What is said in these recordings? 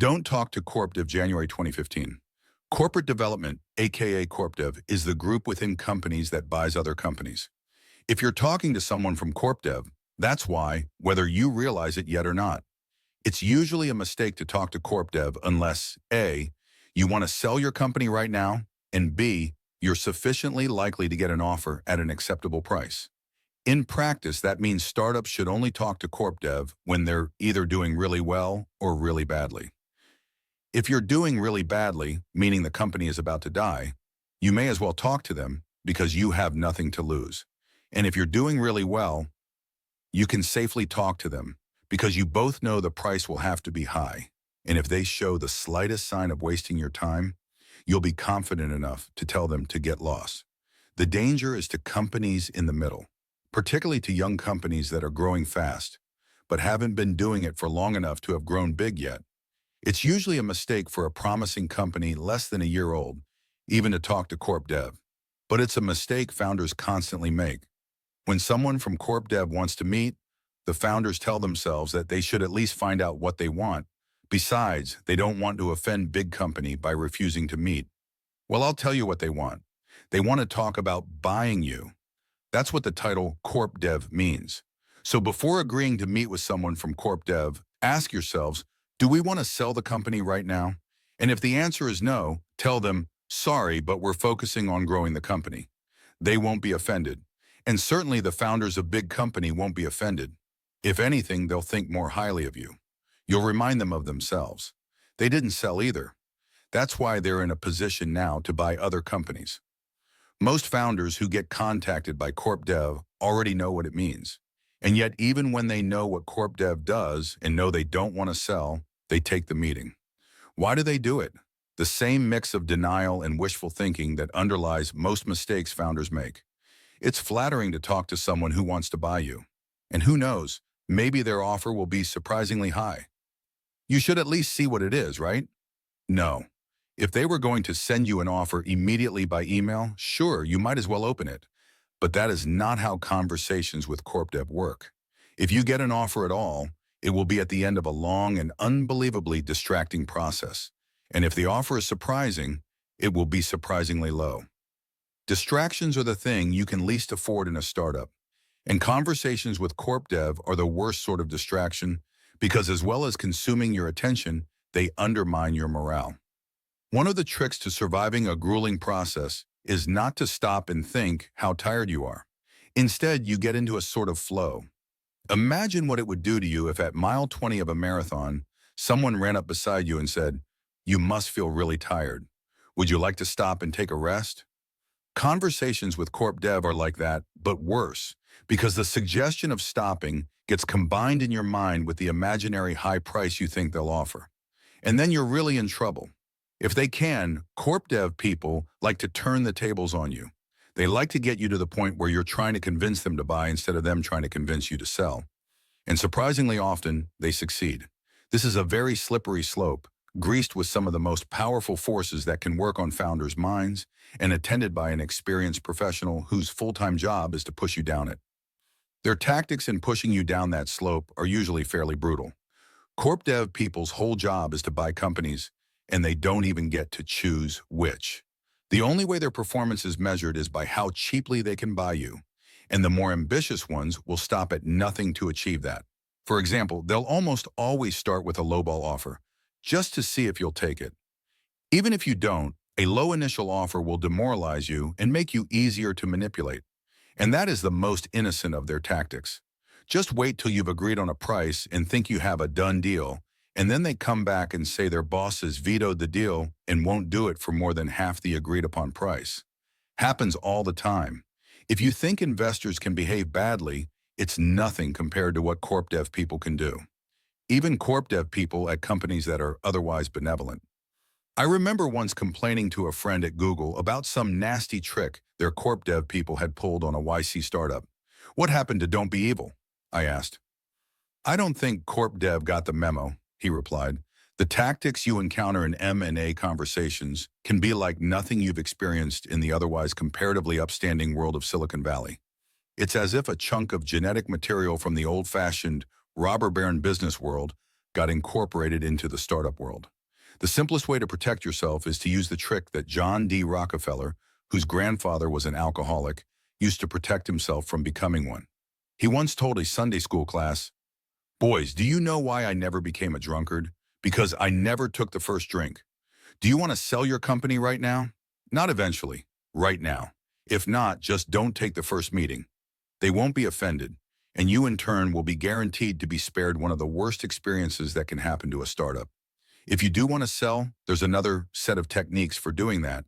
Don't Talk to Corp Dev, January 2015. Corporate development, aka Corp Dev, is the group within companies that buys other companies. If you're talking to someone from Corp Dev, that's why, whether you realize it yet or not. It's usually a mistake to talk to Corp Dev unless A, you want to sell your company right now, and B, you're sufficiently likely to get an offer at an acceptable price. In practice, that means startups should only talk to Corp Dev when they're either doing really well or really badly. If you're doing really badly, meaning the company is about to die, you may as well talk to them because you have nothing to lose. And if you're doing really well, you can safely talk to them because you both know the price will have to be high. And if they show the slightest sign of wasting your time, you'll be confident enough to tell them to get lost. The danger is to companies in the middle, particularly to young companies that are growing fast, but haven't been doing it for long enough to have grown big yet. It's usually a mistake for a promising company less than a year old, even to talk to Corp Dev. But it's a mistake founders constantly make. When someone from Corp Dev wants to meet, the founders tell themselves that they should at least find out what they want. Besides, they don't want to offend big company by refusing to meet. Well, I'll tell you what they want. They want to talk about buying you. That's what the title Corp Dev means. So before agreeing to meet with someone from Corp Dev, ask yourselves, do we want to sell the company right now? And if the answer is no, tell them, sorry, but we're focusing on growing the company. They won't be offended. And certainly the founders of big company won't be offended. If anything, they'll think more highly of you. You'll remind them of themselves. They didn't sell either. That's why they're in a position now to buy other companies. Most founders who get contacted by Corp Dev already know what it means. And yet, even when they know what Corp Dev does and know they don't want to sell, they take the meeting. Why do they do it? The same mix of denial and wishful thinking that underlies most mistakes founders make. It's flattering to talk to someone who wants to buy you. And who knows, maybe their offer will be surprisingly high. You should at least see what it is, right? No. If they were going to send you an offer immediately by email, sure, you might as well open it. But that is not how conversations with Corp Dev work. If you get an offer at all, it will be at the end of a long and unbelievably distracting process. And if the offer is surprising, it will be surprisingly low. Distractions are the thing you can least afford in a startup. And conversations with Corp Dev are the worst sort of distraction because as well as consuming your attention, they undermine your morale. One of the tricks to surviving a grueling process is not to stop and think how tired you are. Instead, you get into a sort of flow. Imagine what it would do to you if at mile 20 of a marathon, someone ran up beside you and said, "You must feel really tired. Would you like to stop and take a rest?" Conversations with Corp Dev are like that, but worse, because the suggestion of stopping gets combined in your mind with the imaginary high price you think they'll offer. And then you're really in trouble. If they can, Corp Dev people like to turn the tables on you. They like to get you to the point where you're trying to convince them to buy instead of them trying to convince you to sell. And surprisingly often, they succeed. This is a very slippery slope, greased with some of the most powerful forces that can work on founders' minds and attended by an experienced professional whose full-time job is to push you down it. Their tactics in pushing you down that slope are usually fairly brutal. Corp Dev people's whole job is to buy companies, and they don't even get to choose which. The only way their performance is measured is by how cheaply they can buy you, and the more ambitious ones will stop at nothing to achieve that. For example, they'll almost always start with a lowball offer, just to see if you'll take it. Even if you don't, a low initial offer will demoralize you and make you easier to manipulate. And that is the most innocent of their tactics. Just wait till you've agreed on a price and think you have a done deal, and then they come back and say their bosses vetoed the deal and won't do it for more than half the agreed upon price. Happens all the time. If you think investors can behave badly, it's nothing compared to what Corp Dev people can do. Even Corp Dev people at companies that are otherwise benevolent. I remember once complaining to a friend at Google about some nasty trick their Corp Dev people had pulled on a YC startup. "What happened to Don't Be Evil?" I asked. "I don't think Corp Dev got the memo," he replied. "The tactics you encounter in M&A conversations can be like nothing you've experienced in the otherwise comparatively upstanding world of Silicon Valley. It's as if a chunk of genetic material from the old-fashioned robber baron business world got incorporated into the startup world. The simplest way to protect yourself is to use the trick that John D. Rockefeller, whose grandfather was an alcoholic, used to protect himself from becoming one. He once told a Sunday school class, "Boys, do you know why I never became a drunkard? Because I never took the first drink. Do you want to sell your company right now? Not eventually, right now. If not, just don't take the first meeting." They won't be offended, and you in turn will be guaranteed to be spared one of the worst experiences that can happen to a startup. If you do want to sell, there's another set of techniques for doing that.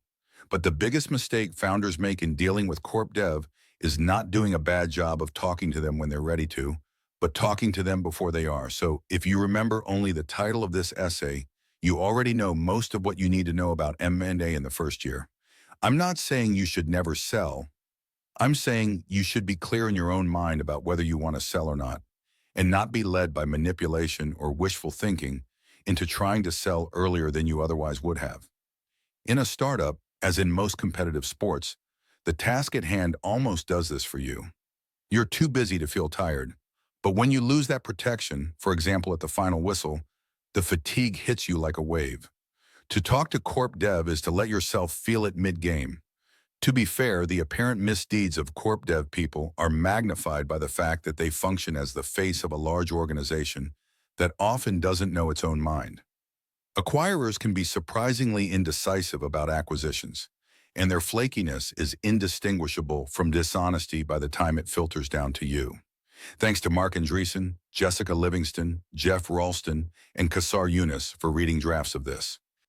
But the biggest mistake founders make in dealing with corp dev is not doing a bad job of talking to them when they're ready to, but talking to them before they are. So if you remember only the title of this essay, you already know most of what you need to know about M&A in the first year. I'm not saying you should never sell. I'm saying you should be clear in your own mind about whether you want to sell or not, and not be led by manipulation or wishful thinking into trying to sell earlier than you otherwise would have. In a startup, as in most competitive sports, the task at hand almost does this for you. You're too busy to feel tired, but when you lose that protection, for example at the final whistle, the fatigue hits you like a wave. To talk to corp dev is to let yourself feel it mid-game. To be fair, the apparent misdeeds of corp dev people are magnified by the fact that they function as the face of a large organization that often doesn't know its own mind. Acquirers can be surprisingly indecisive about acquisitions, and their flakiness is indistinguishable from dishonesty by the time it filters down to you. Thanks to Mark Andreessen, Jessica Livingston, Jeff Ralston, and Kassar Yunus for reading drafts of this.